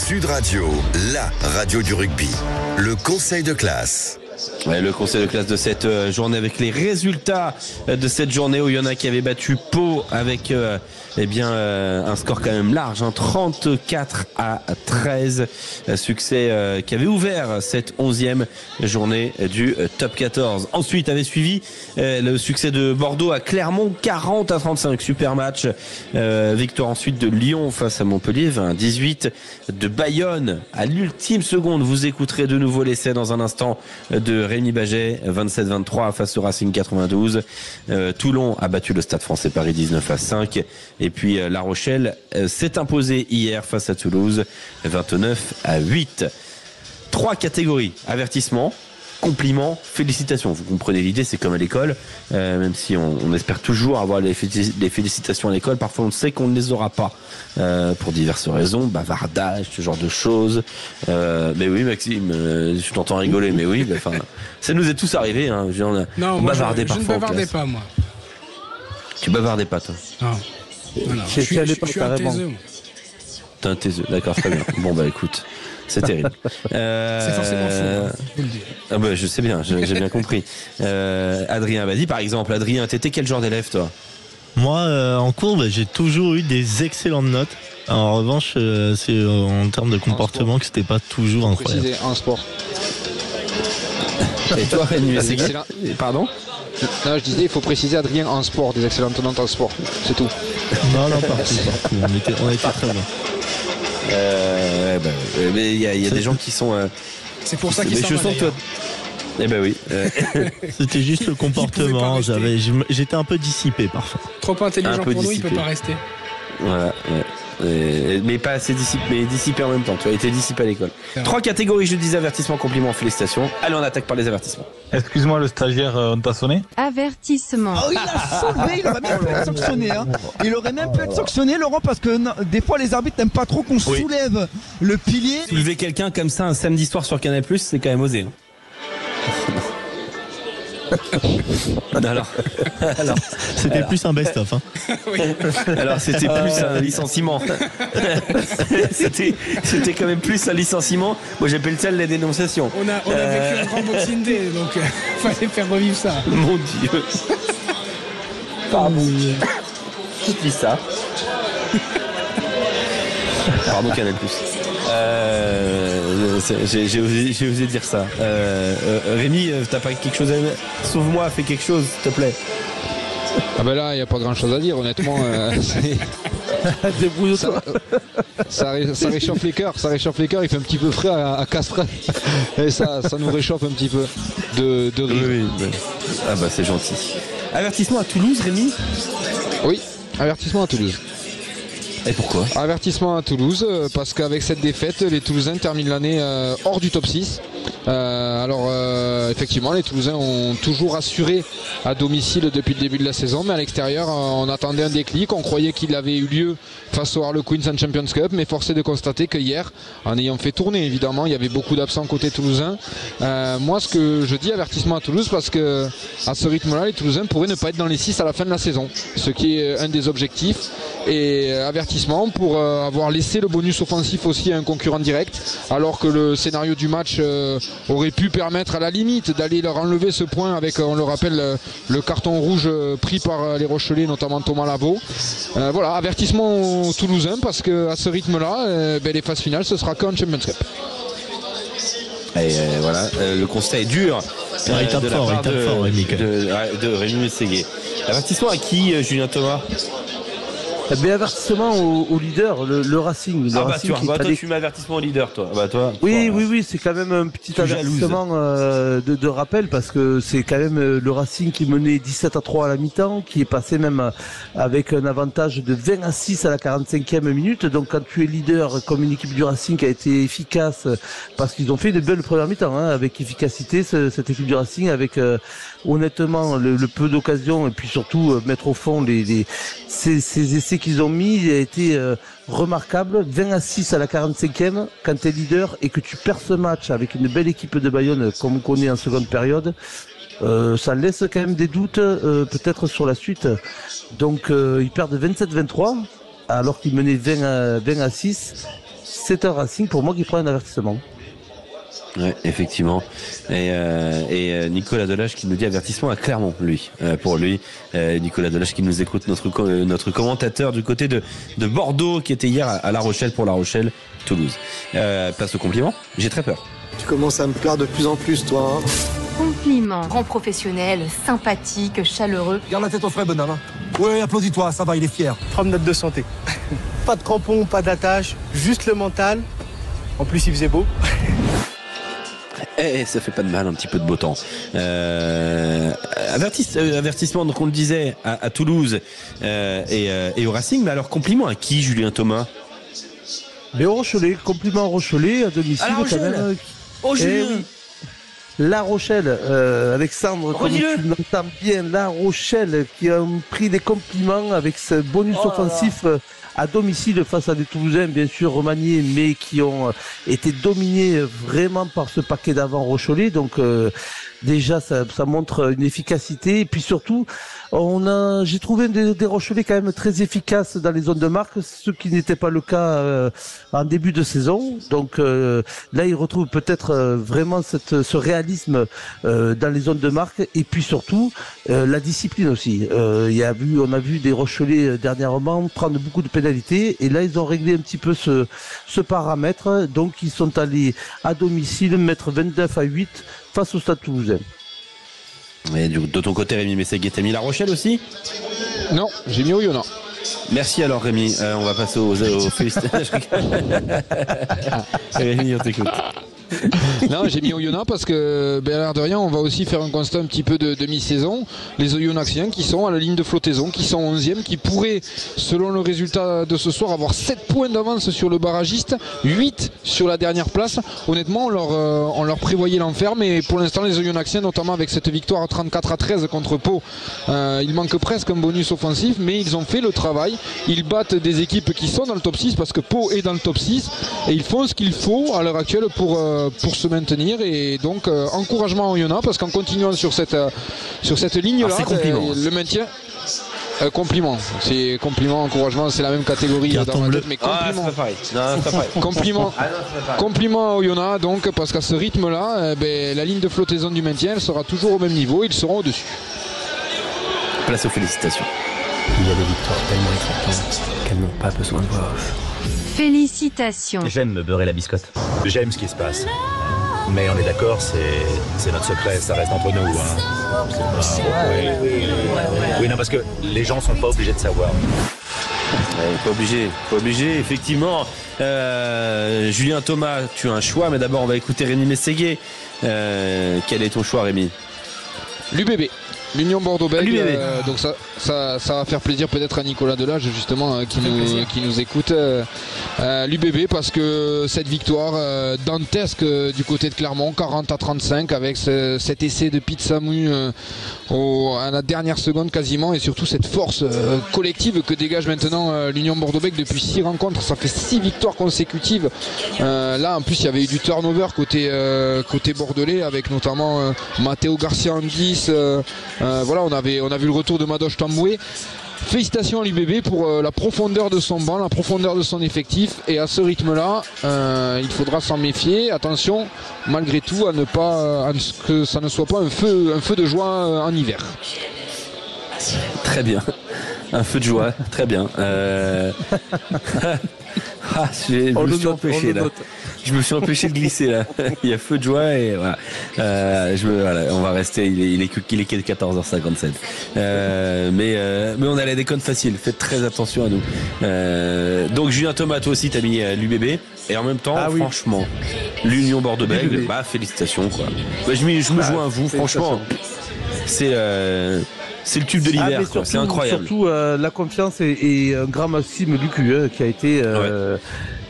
Sud Radio, la radio du rugby. Le conseil de classe. Ouais, le conseil de classe de cette journée avec les résultats de cette journée où il y en a qui avaient battu Pau avec un score quand même large, 34-13, succès qui avait ouvert cette 11e journée du top 14. Ensuite avait suivi le succès de Bordeaux à Clermont, 40-35, super match. Victoire ensuite de Lyon face à Montpellier, 20-18, de Bayonne à l'ultime seconde. Vous écouterez de nouveau l'essai dans un instant de Rémi Baget, 27-23 face au Racing 92. Toulon a battu le Stade Français Paris 19-5. Et puis La Rochelle s'est imposée hier face à Toulouse, 29-8. 3 catégories: avertissement, compliments, félicitations. Vous comprenez l'idée, c'est comme à l'école, même si on espère toujours avoir les félicitations à l'école, parfois on sait qu'on ne les aura pas pour diverses raisons, bavardage, ce genre de choses. Mais oui, Maxime, je t'entends rigoler, mais oui, ça nous est tous arrivé. Hein. Non, moi je ne bavardais pas, moi. Tu bavardais pas, toi? Non. Voilà. Je suis un taiseux. T'es un taiseux, d'accord, très bien. Bon, écoute, c'est terrible. C'est forcément faux, vous le dites. Ah je sais bien, j'ai bien compris. Adrien, vas-y, par exemple. Adrien, t'étais quel genre d'élève, toi? Moi, en cours, j'ai toujours eu des excellentes notes. En revanche, c'est en termes de comportement que c'était pas toujours incroyable. Préciser, en sport. Et toi, Rémi, c'est excellent. Pardon? Non, je disais, il faut préciser, Adrien, en sport, des excellentes notes en sport, c'est tout. Non, partout. On était très bien. Mais il y a des gens qui sont. C'est pour ça qu'ils sont. Je sens que toi. Oui. C'était juste le comportement. J'étais un peu dissipé parfois. Trop intelligent pour nous, il peut pas rester. Voilà. Ouais. Mais pas assez dissipé en même temps. Tu as été dissipé à l'école. 3 catégories, je disais: avertissement, compliment, félicitations. Allez, on attaque par les avertissements. Excuse-moi, le stagiaire, on t'a sonné? Avertissement. Oh, il a sauvé, il aurait même pu être sanctionné. Il aurait même pu être sanctionné, Laurent, parce que des fois les arbitres n'aiment pas trop qu'on soulève le pilier. Soulever quelqu'un comme ça un samedi soir sur Canal+, c'est quand même osé. Alors, c'était plus un best-of. Oui. Alors c'était plus un licenciement. c'était quand même plus un licenciement. Moi j'appelle ça la dénonciation. On a vécu un grand Boxing Day, donc fallait faire revivre ça. Mon Dieu. Pardon. Qui dit ça? Pardon, Canal+. J'ai osé dire ça. Rémi, t'as pas quelque chose à... Sauve-moi, fais quelque chose, s'il te plaît. Ah là, il n'y a pas grand chose à dire, honnêtement. Débrouille-toi. Ça réchauffe les cœurs, il fait un petit peu frais à Castres. Et ça nous réchauffe un petit peu de rire. Oui. Ah c'est gentil. Avertissement à Toulouse, Rémi? Oui, avertissement à Toulouse. Et pourquoi? Avertissement à Toulouse, parce qu'avec cette défaite, les Toulousains terminent l'année hors du top 6. Effectivement, les Toulousains ont toujours assuré à domicile depuis le début de la saison, mais à l'extérieur, on attendait un déclic. On croyait qu'il avait eu lieu face aux Harlequins en Champions Cup, mais force est de constater que hier, en ayant fait tourner, évidemment, il y avait beaucoup d'absents côté toulousain. Moi, ce que je dis, avertissement à Toulouse, parce que à ce rythme-là, les Toulousains pourraient ne pas être dans les 6 à la fin de la saison, ce qui est un des objectifs. Et avertissement pour avoir laissé le bonus offensif aussi à un concurrent direct, alors que le scénario du match aurait pu permettre à la limite d'aller leur enlever ce point avec, on le rappelle, le carton rouge pris par les Rochelais, notamment Thomas Lavaux. Voilà, avertissement aux Toulousains, parce qu'à ce rythme-là, les phases finales, ce sera qu'en Champions Cup. Et voilà, le constat est dur. Il tape fort, de Rémi Mességuier. Avertissement à qui, Julien Thomas? Avertissement au leader, le Racing. Tu mets avertissement au leader, toi. Oui, c'est quand même un petit avertissement de rappel, parce que c'est quand même le Racing qui menait 17-3 à la mi-temps, qui est passé même avec un avantage de 20-6 à la 45e minute. Donc quand tu es leader comme une équipe du Racing qui a été efficace, parce qu'ils ont fait de belles premières mi-temps, avec efficacité, cette équipe du Racing, avec honnêtement le peu d'occasions, et puis surtout mettre au fond ces essais qu'ils ont mis, il a été remarquable. 20-6 à la 45e, quand tu es leader et que tu perds ce match avec une belle équipe de Bayonne comme on connaît en seconde période, ça laisse quand même des doutes peut-être sur la suite. Donc ils perdent 27-23 alors qu'ils menaient 20-6. c'est un Racing pour moi qui prend un avertissement. Ouais, effectivement. Et Nicolas Delage qui nous dit avertissement à Clermont, lui. Pour lui, Nicolas Delage qui nous écoute, notre commentateur du côté de Bordeaux, qui était hier à La Rochelle pour La Rochelle, Toulouse. Place au compliment. J'ai très peur. Tu commences à me plaire de plus en plus, toi. Compliment. Grand professionnel, sympathique, chaleureux. Garde la tête au frais, bonhomme. Ouais, applaudis-toi, ça va, il est fier. Promenade de santé. Pas de crampons, pas d'attache, juste le mental. En plus, il faisait beau. Ça fait pas de mal, un petit peu de beau temps. Avertissement, donc on le disait, à Toulouse et au Racing. Mais alors, compliment à qui, Julien Thomas? Mais au Rochelet, compliment au Rochelet, à domicile. À La Rochelle. Oh, Julien. Oui. La Rochelle, Alexandre, comme tu l'entends bien, La Rochelle qui a pris des compliments avec ce bonus offensif à domicile face à des Toulousains bien sûr remaniés, mais qui ont été dominés vraiment par ce paquet d'avant Rochelais. Donc déjà ça montre une efficacité, et puis surtout j'ai trouvé des Rochelais quand même très efficaces dans les zones de marque, ce qui n'était pas le cas en début de saison. Donc là ils retrouvent peut-être vraiment ce réalisme dans les zones de marque, et puis surtout la discipline aussi. On a vu des Rochelais dernièrement prendre beaucoup de pénalités, et là ils ont réglé un petit peu ce paramètre. Donc ils sont allés à domicile mettre 29-8 face au Stade Toulousain. Et de ton côté, Rémi Mességuet, t'as mis La Rochelle aussi? Non, j'ai mis Oyonnax. Merci alors, Rémi. On va passer aux félicitations. Rémi, on t'écoute. Non, j'ai mis Oyonnax parce que, l'air de rien, on va aussi faire un constat un petit peu de mi-saison. Les Oyonnaxiens qui sont à la ligne de flottaison, qui sont 11e, qui pourraient, selon le résultat de ce soir, avoir 7 points d'avance sur le barragiste, 8 sur la dernière place. Honnêtement, on leur prévoyait l'enfer, mais pour l'instant, les Oyonnaxiens, notamment avec cette victoire 34-13 contre Pau, il manque presque un bonus offensif, mais ils ont fait le travail. Ils battent des équipes qui sont dans le top 6, parce que Pau est dans le top 6, et ils font ce qu'il faut à l'heure actuelle pour se maintenir. Et donc encouragement à Oyonnax, parce qu'en continuant sur cette ligne là, le maintien, compliment, c'est compliment, encouragement, c'est la même catégorie dans ma tête, mais compliment à Oyonnax, donc, parce qu'à ce rythme là, la ligne de flottaison du maintien, elle sera toujours au même niveau, ils seront au-dessus. Place aux félicitations. Il y a des victoires tellement éclatantes qu'elles n'ont pas besoin de voix off. Félicitations. J'aime me beurrer la biscotte. J'aime ce qui se passe. Mais on est d'accord, c'est notre secret, ça reste entre nous. Oui, non, parce que les gens sont pas obligés de savoir. Pas obligé, effectivement. Julien Thomas, tu as un choix, mais d'abord on va écouter Rémi Mességuet. Quel est ton choix, Rémi? L'UBB. L'Union Bordeaux-Bègles, donc ça va faire plaisir peut-être à Nicolas Delage justement qui nous écoute. L'UBB, parce que cette victoire dantesque du côté de Clermont, 40-35, avec cet essai de Pete Samu à la dernière seconde quasiment, et surtout cette force collective que dégage maintenant l'Union Bordeaux-Bègles depuis 6 rencontres. Ça fait 6 victoires consécutives. Là en plus il y avait eu du turnover côté bordelais, avec notamment Matteo Garcia en 10. Voilà, on a vu le retour de Madoche Tamboué. Félicitations à l'UBB pour la profondeur de son banc, la profondeur de son effectif, et à ce rythme-là, il faudra s'en méfier. Attention, malgré tout, à ce que ça ne soit pas un feu de joie en hiver. Très bien, un feu de joie, très bien. Je me suis empêché de glisser là. Il y a feu de joie et voilà. On va rester. Il est 14h57. Mais on a la déconne facile. Faites très attention à nous. Donc Julien Thomas, toi aussi t'as mis l'UBB, et en même temps, franchement, l'Union Bordeaux-Bègles, félicitations quoi. Je me joins à vous, franchement. C'est le tube de l'hiver, c'est incroyable. Surtout la confiance et un grand Maxime Lucu qui a été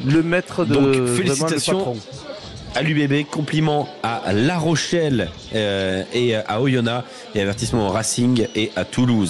le maître de. Donc félicitations à l'UBB, compliment à La Rochelle et à Oyonnax, et avertissement au Racing et à Toulouse.